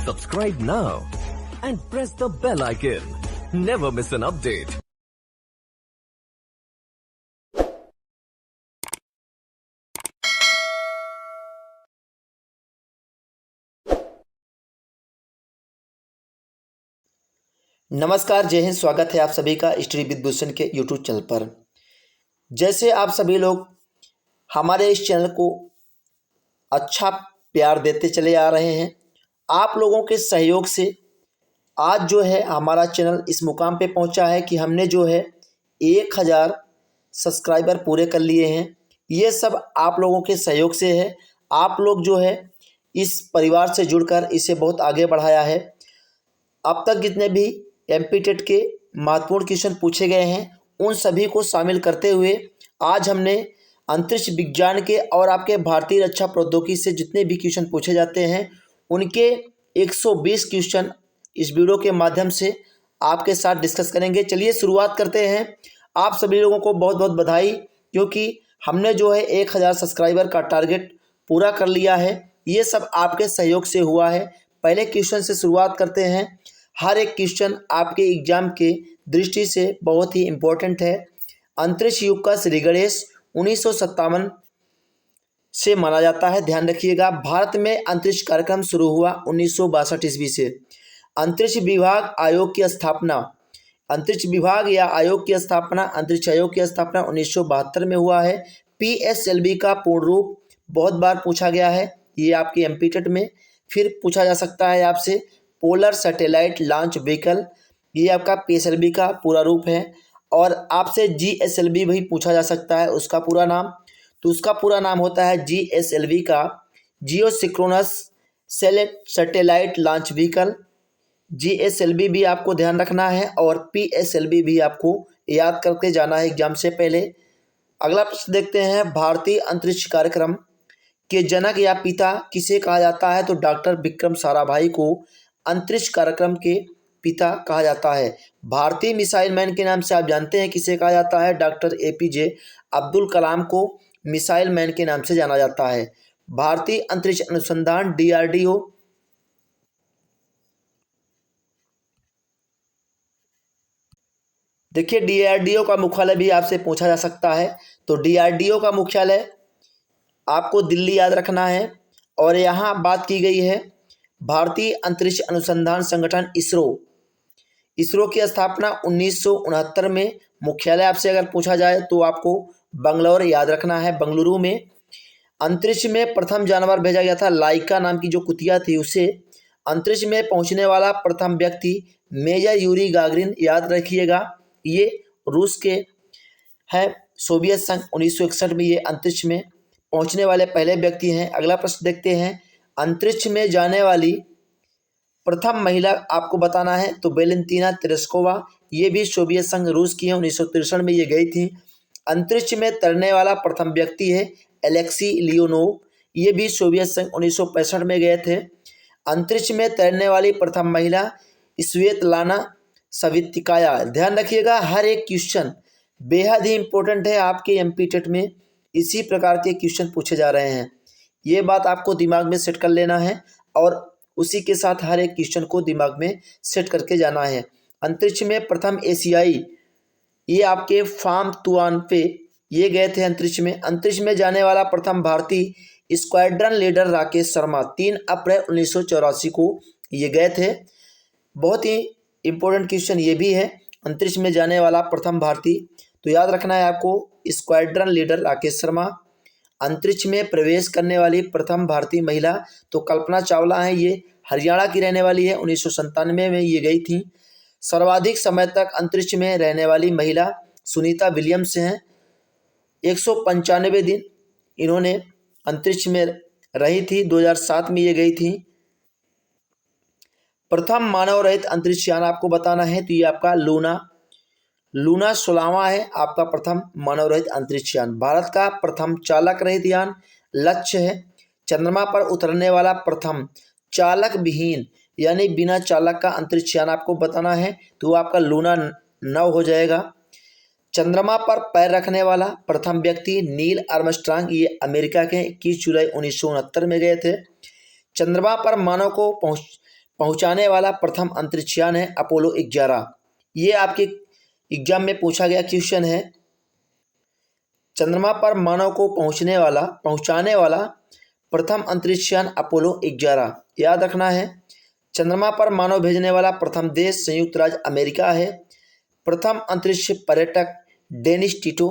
Subscribe now and press the bell icon. Never miss an update. नमस्कार, जय हिंद। स्वागत है आप सभी का स्टडी विद भूषण के यूट्यूब चैनल पर। जैसे आप सभी लोग हमारे इस चैनल को अच्छा प्यार देते चले आ रहे हैं, आप लोगों के सहयोग से आज जो है हमारा चैनल इस मुकाम पे पहुंचा है कि हमने जो है 1000 सब्सक्राइबर पूरे कर लिए हैं। ये सब आप लोगों के सहयोग से है। आप लोग जो है इस परिवार से जुड़कर इसे बहुत आगे बढ़ाया है। अब तक जितने भी एमपी टेट के महत्वपूर्ण क्वेश्चन पूछे गए हैं, उन सभी को शामिल करते हुए आज हमने अंतरिक्ष विज्ञान के और आपके भारतीय रक्षा प्रौद्योगिकी से जितने भी क्वेश्चन पूछे जाते हैं, उनके 120 क्वेश्चन इस वीडियो के माध्यम से आपके साथ डिस्कस करेंगे। चलिए शुरुआत करते हैं। आप सभी लोगों को बहुत बहुत बधाई, क्योंकि हमने जो है 1000 सब्सक्राइबर का टारगेट पूरा कर लिया है। ये सब आपके सहयोग से हुआ है। पहले क्वेश्चन से शुरुआत करते हैं। हर एक क्वेश्चन आपके एग्जाम के दृष्टि से बहुत ही इम्पोर्टेंट है। अंतरिक्ष युग का श्रीगणेश 1957 से माना जाता है, ध्यान रखिएगा। भारत में अंतरिक्ष कार्यक्रम शुरू हुआ 1962 ईस्वी से। अंतरिक्ष विभाग आयोग की स्थापना, अंतरिक्ष विभाग या आयोग की स्थापना, अंतरिक्ष आयोग की स्थापना 1972 में हुआ है। PSLV का पूर्ण रूप बहुत बार पूछा गया है, ये आपके एमपीटेट में फिर पूछा जा सकता है आपसे। पोलर सैटेलाइट लॉन्च व्हीकल, ये आपका PSLV का पूरा रूप है। और आपसे GSLV भी पूछा जा सकता है, उसका पूरा नाम। तो उसका पूरा नाम होता है GSLV का geosynchronous satellite launch vehicle. GSLV भी आपको ध्यान रखना है और PSLV भी आपको याद करके जाना है एग्जाम से पहले। अगला प्रश्न देखते हैं। भारतीय अंतरिक्ष कार्यक्रम के जनक या पिता किसे कहा जाता है? तो डॉक्टर विक्रम साराभाई को अंतरिक्ष कार्यक्रम के पिता कहा जाता है। भारतीय मिसाइल मैन के नाम से आप जानते हैं किसे कहा जाता है? डॉक्टर APJ अब्दुल कलाम को मिसाइल मैन के नाम से जाना जाता है। भारतीय अंतरिक्ष अनुसंधान DRDO, देखिए DRDO का मुख्यालय भी आपसे पूछा जा सकता है। तो DRDO का मुख्यालय आपको दिल्ली याद रखना है। और यहाँ बात की गई है भारतीय अंतरिक्ष अनुसंधान संगठन इसरो की स्थापना 1969 में। मुख्यालय आपसे अगर पूछा जाए तो आपको बंगलौर याद रखना है, बेंगलुरु में। अंतरिक्ष में प्रथम जानवर भेजा गया था, लाइका नाम की जो कुतिया थी उसे। अंतरिक्ष में पहुंचने वाला प्रथम व्यक्ति मेजर यूरी गागरिन, याद रखिएगा, ये रूस के हैं। सोवियत संघ 1961 में ये अंतरिक्ष में पहुंचने वाले पहले व्यक्ति हैं। अगला प्रश्न देखते हैं। अंतरिक्ष में जाने वाली प्रथम महिला आपको बताना है, तो वेलेंतीना तेरेस्कोवा, ये भी सोवियत संघ रूस की है, 1963 में ये गई थी। अंतरिक्ष में तैरने वाला प्रथम व्यक्ति है एलेक्सी लियोनोव, ये भी सोवियत संघ 1965 में गए थे। अंतरिक्ष में तैरने वाली प्रथम महिला स्वेतलाना सवित्काया। ध्यान रखिएगा, हर एक क्वेश्चन बेहद ही इंपॉर्टेंट है आपके एमपीटेट में। इसी प्रकार के क्वेश्चन पूछे जा रहे हैं, ये बात आपको दिमाग में सेट कर लेना है और उसी के साथ हर एक क्वेश्चन को दिमाग में सेट करके जाना है। अंतरिक्ष में प्रथम एशियाई, ये आपके फार्म तुआन पे ये गए थे अंतरिक्ष में। अंतरिक्ष में जाने वाला प्रथम भारतीय स्क्वाड्रन लीडर राकेश शर्मा, 3 अप्रैल 1984 को ये गए थे। बहुत ही इंपॉर्टेंट क्वेश्चन ये भी है, अंतरिक्ष में जाने वाला प्रथम भारतीय, तो याद रखना है आपको स्क्वाड्रन लीडर राकेश शर्मा। अंतरिक्ष में प्रवेश करने वाली प्रथम भारतीय महिला तो कल्पना चावला है, ये हरियाणा की रहने वाली है, 1997 में ये गई थी। सर्वाधिक समय तक अंतरिक्ष में रहने वाली महिला सुनीता विलियम्स हैं, 195 दिन इन्होंने अंतरिक्ष में रही थी, 2007 में ये गई थी। प्रथम मानव रहित अंतरिक्ष यान आपको बताना है, तो ये आपका लूना 16वां है आपका प्रथम मानव रहित अंतरिक्ष यान। भारत का प्रथम चालक रहित यान लक्ष्य है। चंद्रमा पर उतरने वाला प्रथम चालक विहीन यानी बिना चालक का अंतरिक्ष यान आपको बताना है, तो वो आपका लूना 9 हो जाएगा। चंद्रमा पर पैर रखने वाला प्रथम व्यक्ति नील आर्मस्ट्रांग, ये अमेरिका के 21 जुलाई 1969 में गए थे। चंद्रमा पर मानव को पहुंचाने वाला प्रथम अंतरिक्षयान है अपोलो 11। ये आपके एग्जाम में पूछा गया क्वेश्चन है। चंद्रमा पर मानव को पहुंचाने वाला प्रथम अंतरिक्षयान अपोलो 11। याद रखना है, चंद्रमा पर मानव भेजने वाला प्रथम देश संयुक्त राज्य अमेरिका है। प्रथम अंतरिक्ष पर्यटक डेनिस टिटो।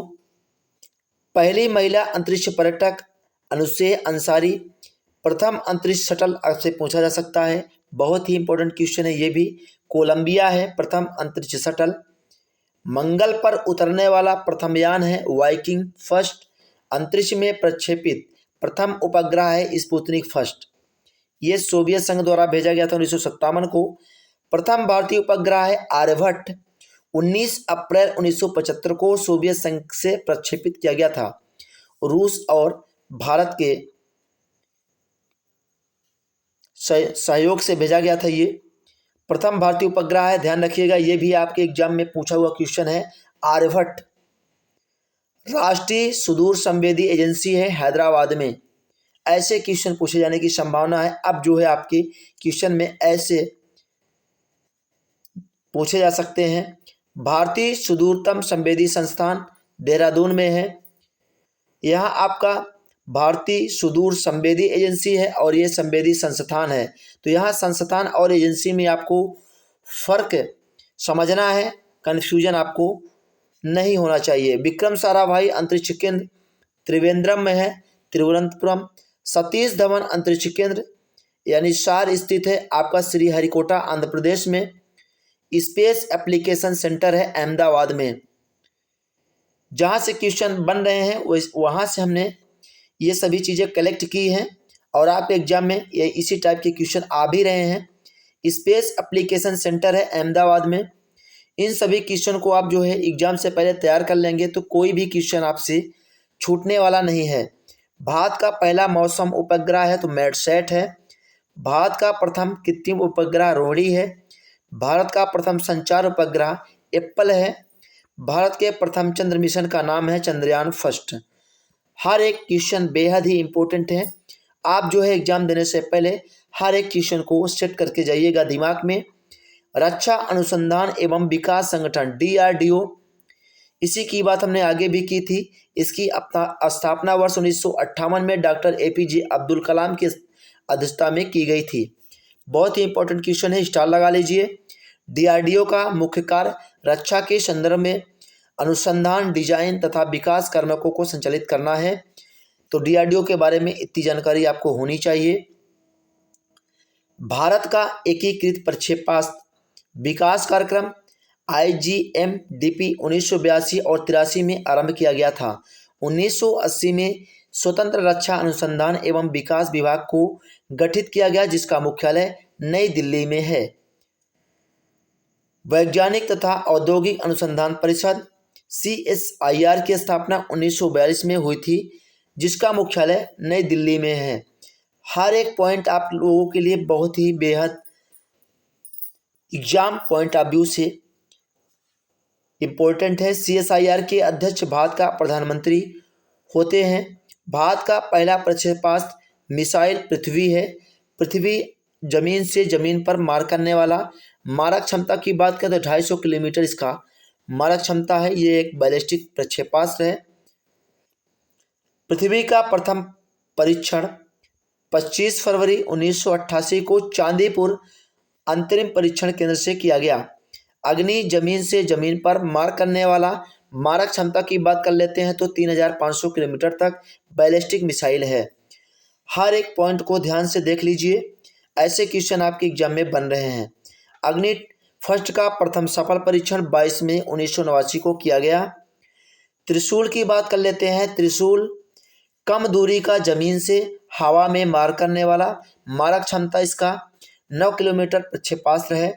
पहली महिला अंतरिक्ष पर्यटक अनुसेय अंसारी। प्रथम अंतरिक्ष शटल आपसे पूछा जा सकता है, बहुत ही इंपॉर्टेंट क्वेश्चन है ये भी। कोलंबिया है प्रथम अंतरिक्ष शटल। मंगल पर उतरने वाला प्रथम यान है वाइकिंग फर्स्ट। अंतरिक्ष में प्रक्षेपित प्रथम उपग्रह है स्पुतनिक फर्स्ट। ये सोवियत संघ द्वारा भेजा गया था 1957 को। प्रथम भारतीय उपग्रह है आर्यभट्ट। 19 अप्रैल 1975 को सोवियत संघ से प्रक्षेपित किया गया था। रूस और भारत के सहयोग से भेजा गया था। ये प्रथम भारतीय उपग्रह है, ध्यान रखिएगा, ये भी आपके एग्जाम में पूछा हुआ क्वेश्चन है। आर्यभट्ट राष्ट्रीय सुदूर संवेदी एजेंसी है हैदराबाद में। ऐसे क्वेश्चन पूछे जाने की संभावना है। अब जो है आपके क्वेश्चन में ऐसे पूछे जा सकते हैं। भारतीय सुदूरतम संवेदी संस्थान देहरादून में है। यहाँ आपका भारतीय सुदूर संवेदी एजेंसी है और ये संवेदी संस्थान है। तो यहाँ संस्थान और एजेंसी में आपको फर्क समझना है, कन्फ्यूजन आपको नहीं होना चाहिए। विक्रम साराभाई अंतरिक्ष केंद्र त्रिवेंद्रम में है, तिरुवनंतपुरम। सतीश धवन अंतरिक्ष केंद्र यानी सार स्थित है आपका श्रीहरिकोटा आंध्र प्रदेश में। स्पेस एप्लीकेशन सेंटर है अहमदाबाद में। जहाँ से क्वेश्चन बन रहे हैं वहाँ से हमने ये सभी चीज़ें कलेक्ट की हैं और आपके एग्जाम में ये इसी टाइप के क्वेश्चन आ भी रहे हैं। स्पेस एप्लीकेशन सेंटर है अहमदाबाद में। इन सभी क्वेश्चन को आप जो है एग्जाम से पहले तैयार कर लेंगे तो कोई भी क्वेश्चन आपसे छूटने वाला नहीं है। भारत का पहला मौसम उपग्रह है तो मैडसैट है। भारत का प्रथम कृत्रिम उपग्रह रोहिणी है। भारत का प्रथम संचार उपग्रह एप्पल है। भारत के प्रथम चंद्र मिशन का नाम है चंद्रयान फर्स्ट। हर एक क्वेश्चन बेहद ही इम्पोर्टेंट है। आप जो है एग्जाम देने से पहले हर एक क्वेश्चन को सेट करके जाइएगा दिमाग में। रक्षा अनुसंधान एवं विकास संगठन DRDO, इसी की बात हमने आगे भी की थी। इसकी अपना स्थापना वर्ष 1958 में डॉक्टर APJ अब्दुल कलाम की अध्यक्षता में की गई थी। बहुत ही इंपॉर्टेंट क्वेश्चन है, स्टार लगा लीजिए। DRDO का मुख्य कार्य रक्षा के संदर्भ में अनुसंधान, डिजाइन तथा विकास कार्यों को संचालित करना है। तो DRDO के बारे में इतनी जानकारी आपको होनी चाहिए। भारत का एकीकृत प्रक्षेपास्त्र विकास कार्यक्रम IGMDP 1982 और 83 में आरंभ किया गया था। 1980 में स्वतंत्र रक्षा अनुसंधान एवं विकास विभाग को गठित किया गया जिसका मुख्यालय नई दिल्ली में है। वैज्ञानिक तथा औद्योगिक अनुसंधान परिषद CSIR की स्थापना 1942 में हुई थी जिसका मुख्यालय नई दिल्ली में है। हर एक पॉइंट आप लोगों के लिए बहुत ही बेहद एग्जाम पॉइंट ऑफ व्यू से इम्पोर्टेंट है। CSIR के अध्यक्ष भारत का प्रधानमंत्री होते हैं। भारत का पहला प्रक्षेपास्त्र मिसाइल पृथ्वी है। पृथ्वी जमीन से जमीन पर मार करने वाला। मारक क्षमता की बात करें तो 250 किलोमीटर इसका मारक क्षमता है। ये एक बैलिस्टिक प्रक्षेपास्त्र है। पृथ्वी का प्रथम परीक्षण 25 फरवरी 1988 को चांदीपुर अंतरिम परीक्षण केंद्र से किया गया। अग्नि जमीन से जमीन पर मार करने वाला। मारक क्षमता की बात कर लेते हैं तो 3500 किलोमीटर तक बैलिस्टिक मिसाइल है। हर एक पॉइंट को ध्यान से देख लीजिए, ऐसे क्वेश्चन आपके एग्जाम में बन रहे हैं। अग्नि फर्स्ट का प्रथम सफल परीक्षण 22 मई 1989 को किया गया। त्रिशूल की बात कर लेते हैं। त्रिशूल कम दूरी का जमीन से हवा में मार करने वाला। मारक क्षमता इसका 9 किलोमीटर प्रक्षेपास्त्र है।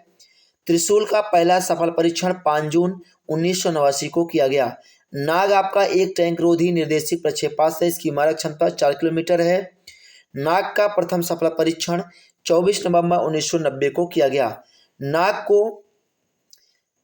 त्रिशूल का पहला सफल परीक्षण 5 जून 1989 को किया गया। नाग आपका एक टैंक रोधी निर्देशित प्रक्षेपास्त्र है। इसकी मारक क्षमता 4 किलोमीटर है। नाग का प्रथम सफल परीक्षण 24 नवंबर 1990 को किया गया। नाग को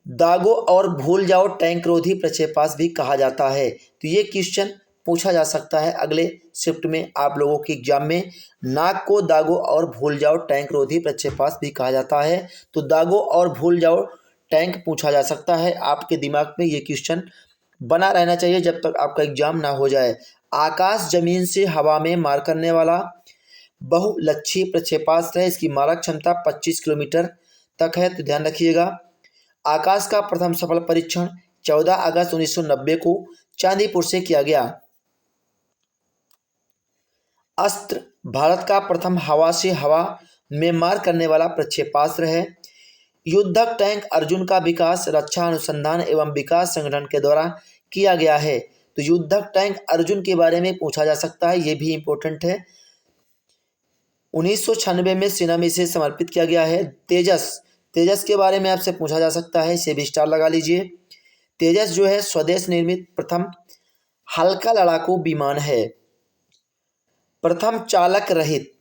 दागो और भूल जाओ टैंक रोधी प्रक्षेपास्त्र भी कहा जाता है। तो ये क्वेश्चन पूछा जा सकता है अगले शिफ्ट में आप लोगों के एग्जाम में। नाक को दागो और भूल जाओ टैंक रोधी प्रक्षेपास्त्र भी कहा जाता है। तो दागो और भूल जाओ टैंक पूछा जा सकता है। आपके दिमाग में ये क्वेश्चन बना रहना चाहिए जब तक आपका एग्जाम ना हो जाए। आकाश जमीन से हवा में मार करने वाला बहुलक्षी प्रक्षेपास्त्र है। इसकी मारक क्षमता 25 किलोमीटर तक है, तो ध्यान रखिएगा। आकाश का प्रथम सफल परीक्षण 14 अगस्त 1990 को चांदीपुर से किया गया। अस्त्र भारत का प्रथम हवा से हवा में मार करने वाला प्रक्षेपास्त्र है। युद्धक टैंक अर्जुन का विकास रक्षा अनुसंधान एवं विकास संगठन के द्वारा किया गया है। तो युद्धक टैंक अर्जुन के बारे में पूछा जा सकता है, ये भी इंपॉर्टेंट है। 1996 में सेना में इसे समर्पित किया गया है। तेजस के बारे में आपसे पूछा जा सकता है, इसे भी स्टार लगा लीजिए। तेजस जो है स्वदेश निर्मित प्रथम हल्का लड़ाकू विमान है। प्रथम चालक रहित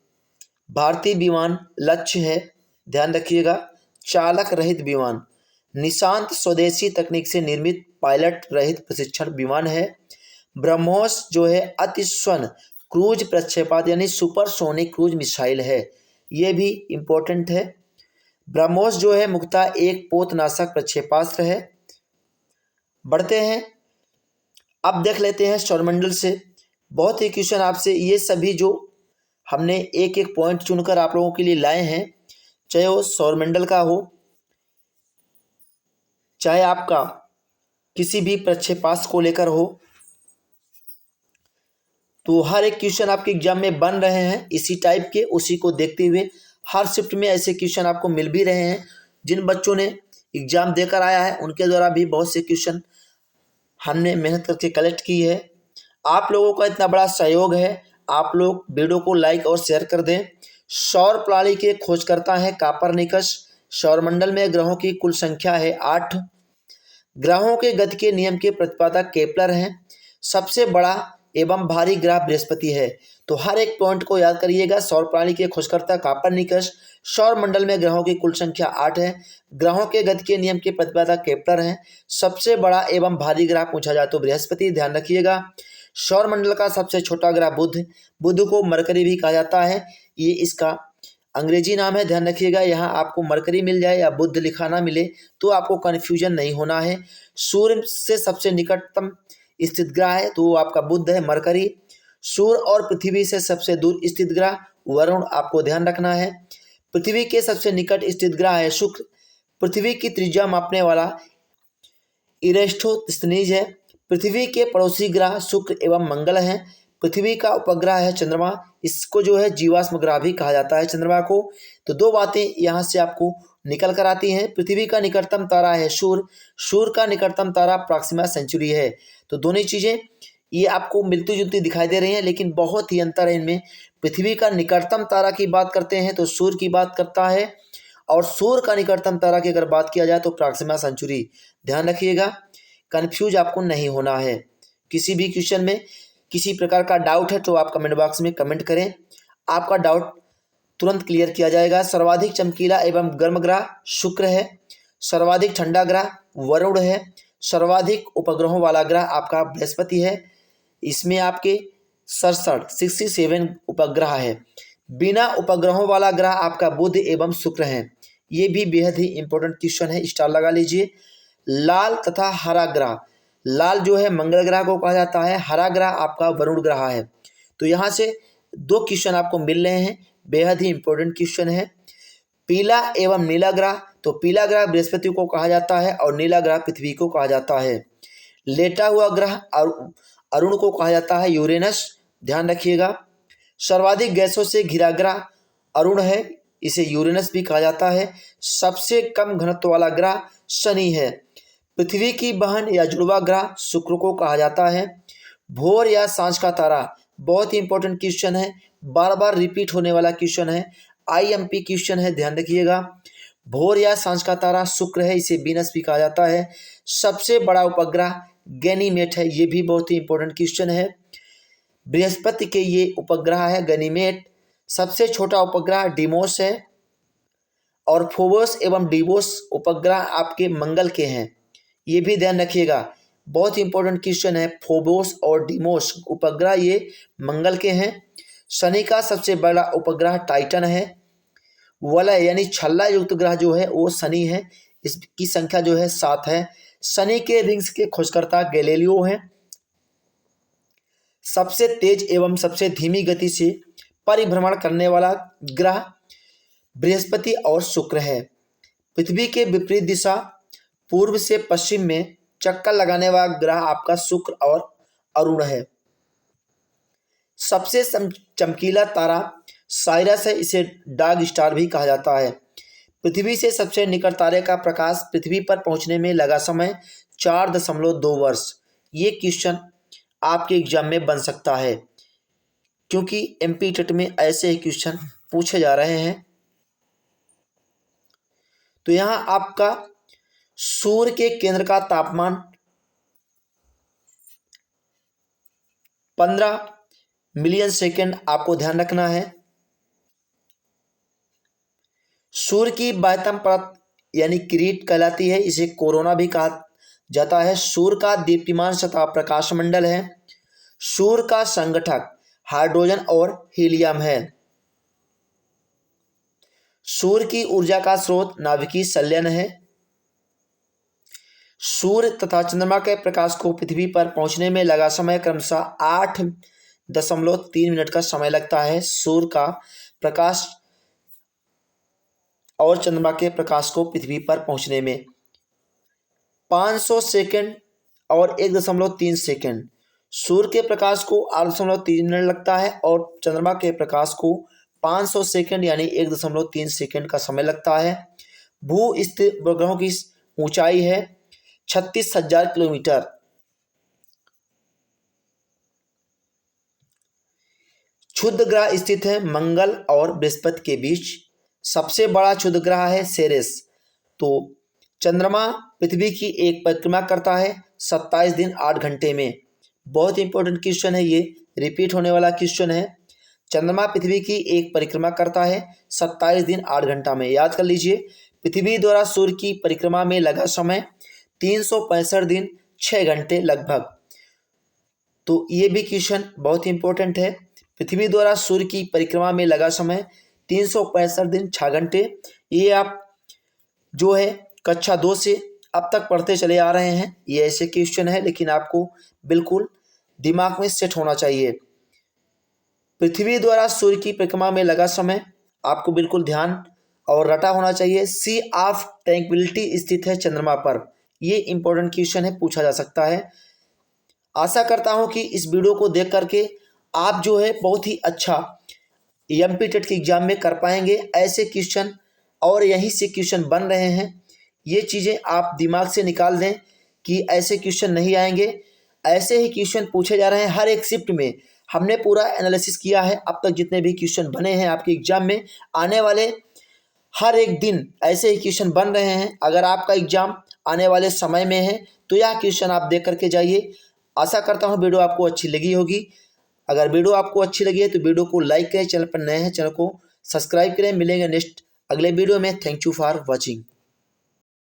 भारतीय विमान लक्ष्य है, ध्यान रखिएगा, चालक रहित विमान। निशांत स्वदेशी तकनीक से निर्मित पायलट रहित प्रशिक्षण विमान है। ब्रह्मोस जो है अतिस्वन क्रूज प्रक्षेपास्त्र यानी सुपरसोनिक क्रूज मिसाइल है, ये भी इंपॉर्टेंट है। ब्रह्मोस जो है मुख्यतः एक पोतनाशक प्रक्षेपास्त्र है। बढ़ते हैं, अब देख लेते हैं सौरमंडल से बहुत ही क्वेश्चन आपसे। ये सभी जो हमने एक एक पॉइंट चुनकर आप लोगों के लिए लाए हैं, चाहे वो सौरमंडल का हो, चाहे आपका किसी भी प्रक्षेपास्त्र को लेकर हो, तो हर एक क्वेश्चन आपके एग्जाम में बन रहे हैं इसी टाइप के। उसी को देखते हुए हर शिफ्ट में ऐसे क्वेश्चन आपको मिल भी रहे हैं। जिन बच्चों ने एग्जाम देकर आया है उनके द्वारा भी बहुत से क्वेश्चन हमने मेहनत करके कलेक्ट की है। आप लोगों का इतना बड़ा सहयोग है, आप लोग वीडियो को लाइक और शेयर कर दें। सौर प्रणाली के खोजकर्ता है कापरनिकस। सौरमंडल में ग्रहों की कुल संख्या है 8। ग्रहों के गति के नियम के प्रतिपादक केपलर हैं। सबसे बड़ा एवं भारी ग्रह बृहस्पति है। तो हर एक पॉइंट को याद करिएगा। सौर प्रणाली के खोजकर्ता कापरनिकस, सौरमंडल में ग्रहों की कुल संख्या 8 है, ग्रहों के गति के नियम के प्रतिपादक केपलर हैं, सबसे बड़ा एवं भारी ग्रह पूछा जाए तो बृहस्पति, ध्यान रखिएगा। सौरमंडल का सबसे छोटा ग्रह बुध को मरकरी भी कहा जाता है, ये इसका अंग्रेजी नाम है, ध्यान रखिएगा। यहाँ आपको मरकरी मिल जाए या बुध लिखा ना मिले तो आपको कन्फ्यूजन नहीं होना है। सूर्य से सबसे निकटतम स्थित ग्रह है तो वो आपका बुध है, मरकरी। सूर्य और पृथ्वी से सबसे दूर स्थित ग्रह वरुण, आपको ध्यान रखना है। पृथ्वी के सबसे निकट स्थित ग्रह है शुक्र। पृथ्वी की त्रिज्या मापने वाला इरेस्टोस्थनीज है। पृथ्वी के पड़ोसी ग्रह शुक्र एवं मंगल हैं। पृथ्वी का उपग्रह है चंद्रमा, इसको जो है जीवाश्म ग्रह भी कहा जाता है चंद्रमा को। तो दो बातें यहाँ से आपको निकल कर आती हैं। पृथ्वी का निकटतम तारा है सूर्य, सूर्य का निकटतम तारा प्रॉक्सिमा सेंचुरी है। तो दोनों चीज़ें ये आपको मिलती जुलती दिखाई दे रही हैं, लेकिन बहुत ही अंतर है इनमें। पृथ्वी का निकटतम तारा की बात करते हैं तो सूर्य की बात करता है, और सूर्य का निकटतम तारा की अगर बात किया जाए तो प्रॉक्सिमा सेंचुरी, ध्यान रखिएगा, कन्फ्यूज आपको नहीं होना है। किसी भी क्वेश्चन में किसी प्रकार का डाउट है तो आप कमेंट बॉक्स में कमेंट करें, आपका डाउट तुरंत क्लियर किया जाएगा। सर्वाधिक चमकीला एवं गर्म ग्रह शुक्र है। सर्वाधिक ठंडा ग्रह वरुण है। सर्वाधिक उपग्रहों वाला ग्रह आपका बृहस्पति है, इसमें आपके 67 उपग्रह है। बिना उपग्रहों वाला ग्रह आपका बुध एवं शुक्र है। ये भी बेहद ही इंपॉर्टेंट क्वेश्चन है, स्टार लगा लीजिए। लाल तथा हरा ग्रह, लाल जो है मंगल ग्रह को कहा जाता है, हरा ग्रह आपका वरुण ग्रह है। तो यहाँ से दो क्वेश्चन आपको मिल रहे हैं, बेहद ही इंपॉर्टेंट क्वेश्चन है। पीला एवं नीला ग्रह, तो पीला ग्रह बृहस्पति को कहा जाता है और नीला ग्रह पृथ्वी को कहा जाता है। लेटा हुआ ग्रह अरुण को कहा जाता है यूरेनस, ध्यान रखिएगा। सर्वाधिक गैसों से घिरा ग्रह अरुण है, इसे यूरेनस भी कहा जाता है। सबसे कम घनत्व वाला ग्रह शनि है। पृथ्वी की बहन या जुड़वा ग्रह शुक्र को कहा जाता है। भोर या सांझ का तारा, बहुत ही इंपॉर्टेंट क्वेश्चन है, बार बार रिपीट होने वाला क्वेश्चन है, IMP क्वेश्चन है, ध्यान रखिएगा। भोर या सांझ का तारा शुक्र है, इसे वीनस भी कहा जाता है। सबसे बड़ा उपग्रह गैनीमेड है, ये भी बहुत ही इंपॉर्टेंट क्वेश्चन है। बृहस्पति के ये उपग्रह है गैनीमेड। सबसे छोटा उपग्रह डिमोस है, और फोबोस एवं डिवोस उपग्रह आपके मंगल के हैं, ये भी ध्यान रखिएगा। बहुत ही इंपॉर्टेंट क्वेश्चन है। फोबोस और डीमोस उपग्रह ये मंगल के हैं। शनि का सबसे बड़ा उपग्रह टाइटन है। वलय यानी छल्ला युक्त ग्रह जो है वो शनि है, इसकी संख्या जो है 7 है। शनि के रिंग्स के खोजकर्ता गैलीलियो हैं। सबसे तेज एवं सबसे धीमी गति से परिभ्रमण करने वाला ग्रह बृहस्पति और शुक्र है। पृथ्वी के विपरीत दिशा पूर्व से पश्चिम में चक्कर लगाने वाला ग्रह आपका शुक्र और अरुण है। सबसे चमकीला तारा साइरस है, इसे डॉग स्टार भी कहा जाता है। पृथ्वी से सबसे निकट तारे का प्रकाश पृथ्वी पर पहुंचने में लगा समय 4.2 वर्ष। ये क्वेश्चन आपके एग्जाम में बन सकता है, क्योंकि एमपी टेट में ऐसे ही क्वेश्चन पूछे जा रहे हैं। तो यहाँ आपका सूर्य के केंद्र का तापमान 15 मिलियन सेकेंड आपको ध्यान रखना है। सूर्य की बाह्यतम परत यानी किरीट कहलाती है, इसे कोरोना भी कहा जाता है। सूर्य का दीप्तिमान सतह प्रकाश मंडल है। सूर्य का संगठक हाइड्रोजन और हीलियम है। सूर्य की ऊर्जा का स्रोत नाभिकीय संलयन है। सूर्य तथा चंद्रमा के प्रकाश को पृथ्वी पर पहुंचने में लगा समय क्रमशः 8.3 मिनट का समय लगता है। सूर्य का प्रकाश और चंद्रमा के प्रकाश को पृथ्वी पर पहुंचने में 500 सेकेंड और 1.3 सेकेंड। सूर्य के प्रकाश को 8.3 मिनट लगता है और चंद्रमा के प्रकाश को 500 सेकेंड यानी 1.3 सेकेंड का समय लगता है। भू स्थित उपग्रहों की ऊंचाई है 36,000 किलोमीटर। क्षुद्र ग्रह स्थित है मंगल और बृहस्पति के बीच। सबसे बड़ा क्षुद्र ग्रह है सेरेस। तो चंद्रमा पृथ्वी की एक परिक्रमा करता है 27 दिन 8 घंटे में। बहुत इंपॉर्टेंट क्वेश्चन है, ये रिपीट होने वाला क्वेश्चन है। चंद्रमा पृथ्वी की एक परिक्रमा करता है 27 दिन 8 घंटा में। याद कर लीजिए, पृथ्वी द्वारा सूर्य की परिक्रमा में लगा समय 365 दिन 6 घंटे लगभग। तो ये भी क्वेश्चन बहुत इंपॉर्टेंट है। पृथ्वी द्वारा सूर्य की परिक्रमा में लगा समय 365 दिन 6 घंटे। ये आप जो है कक्षा 2 से अब तक पढ़ते चले आ रहे हैं। ये ऐसे क्वेश्चन है, लेकिन आपको बिल्कुल दिमाग में सेट होना चाहिए। पृथ्वी द्वारा सूर्य की परिक्रमा में लगा समय आपको बिल्कुल ध्यान और रटा होना चाहिए। सी ऑफ ट्रैंक्विलिटी स्थित है चंद्रमा पर। ये इंपॉर्टेंट क्वेश्चन है, पूछा जा सकता है। आशा करता हूं कि इस वीडियो को देख करके आप जो है बहुत ही अच्छा एमपी टेट के एग्जाम में कर पाएंगे। ऐसे क्वेश्चन और यहीं से क्वेश्चन बन रहे हैं। ये चीज़ें आप दिमाग से निकाल दें कि ऐसे क्वेश्चन नहीं आएंगे। ऐसे ही क्वेश्चन पूछे जा रहे हैं हर एक शिफ्ट में। हमने पूरा एनालिसिस किया है, अब तक जितने भी क्वेश्चन बने हैं आपके एग्जाम में आने वाले हर एक दिन ऐसे ही क्वेश्चन बन रहे हैं। अगर आपका एग्जाम आने वाले समय में है तो यह क्वेश्चन आप देख करके जाइए। आशा करता हूँ वीडियो आपको अच्छी लगी होगी। अगर वीडियो आपको अच्छी लगी है तो वीडियो को लाइक करें, चैनल पर नए हैं चैनल को सब्सक्राइब करें। मिलेंगे नेक्स्ट अगले वीडियो में। Thank you for watching.